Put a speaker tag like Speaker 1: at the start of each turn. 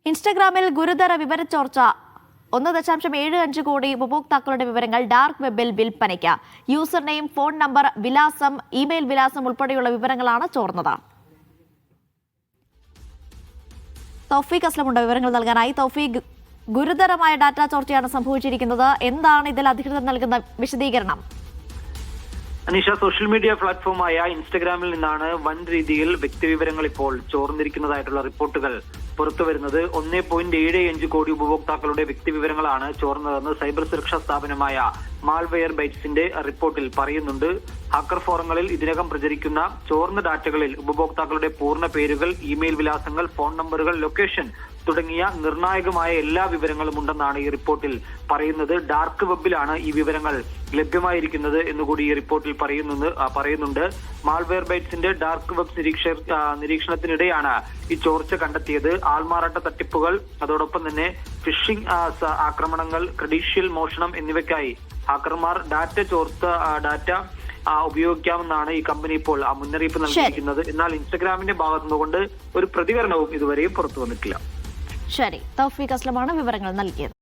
Speaker 1: ഇൻസ്റ്റഗ്രാമിൽ ഗുരുതര വിവരച്ചോർച്ച 1.75 കോടി ഉപഭോക്താക്കളുടെ വിവരങ്ങൾ ഡാർക്ക് വെബിൽ വിൽപ്പനയ്ക്ക്. യൂസർ നെയിം, ഫോൺ നമ്പർ, വിലാസം, ഇമെയിൽ വിലാസം ഉൾപ്പെടെയുള്ള വിവരങ്ങളാണ് ചോർന്നത്. തൗഫീഖ് അസ്ലമുണ്ട് വിവരങ്ങൾ നൽകാനായി. തൗഫീഖ്, ഗുരുതരമായ ഡാറ്റ ചോർച്ചയാണ് സംഭവിച്ചിരിക്കുന്നത്. എന്താണ് ഇതിൽ അധികൃതർ നൽകുന്ന വിശദീകരണം?
Speaker 2: അനീഷ, സോഷ്യൽ മീഡിയ പ്ലാറ്റ്ഫോമായ ഇൻസ്റ്റഗ്രാമിൽ നിന്നാണ് വൻ രീതിയിൽ വ്യക്തിവിവരങ്ങൾ ഇപ്പോൾ ചോർന്നിരിക്കുന്നതായിട്ടുള്ള റിപ്പോർട്ടുകൾ പുറത്തുവരുന്നത്. 1.75 കോടി ഉപഭോക്താക്കളുടെ വ്യക്തിവിവരങ്ങളാണ് ചോർന്നതെന്ന് സൈബർ സുരക്ഷാ സ്ഥാപനമായ മാൽവെയർ ബൈറ്റ്സിന്റെ റിപ്പോർട്ടിൽ പറയുന്നുണ്ട്. ഹാക്കർ ഫോറങ്ങളിൽ ഇതിനകം പ്രചരിക്കുന്ന ചോർന്ന ഡാറ്റകളിൽ ഉപഭോക്താക്കളുടെ പൂർണ്ണ പേരുകൾ, ഇമെയിൽ വിലാസങ്ങൾ, ഫോൺ നമ്പറുകൾ, ലൊക്കേഷൻ തുടങ്ങിയ നിർണായകമായ എല്ലാ വിവരങ്ങളും ഉണ്ടെന്നാണ് ഈ റിപ്പോർട്ടിൽ പറയുന്നത്. ഡാർക്ക് വെബിലാണ് ഈ വിവരങ്ങൾ ലഭ്യമായിരിക്കുന്നത് എന്നുകൂടി ഈ റിപ്പോർട്ടിൽ പറയുന്നുണ്ട്. മാൽവെയർ ബൈറ്റ്സിന്റെ ഡാർക്ക് വെബ് നിരീക്ഷണത്തിനിടെയാണ് ഈ ചോർച്ച കണ്ടെത്തിയത്. ആൾമാറാട്ട തട്ടിപ്പുകൾ, അതോടൊപ്പം തന്നെ ഫിഷിംഗ് ആക്രമണങ്ങൾ, ക്രെഡൻഷ്യൽ മോഷണം എന്നിവയ്ക്കായി ഹാക്കർമാർ ഡാറ്റ ഉപയോഗിക്കാമെന്നാണ് ഈ കമ്പനി ഇപ്പോൾ മുന്നറിയിപ്പ് നൽകിയിരിക്കുന്നത്. എന്നാൽ ഇൻസ്റ്റഗ്രാമിന്റെ ഭാഗത്തുനിന്നുകൊണ്ട് ഒരു പ്രതികരണവും ഇതുവരെയും പുറത്തു വന്നിട്ടില്ല.
Speaker 1: ശരി, തൗഫീഖ് അസ്ലമാണ് വിവരങ്ങൾ നൽകിയത്.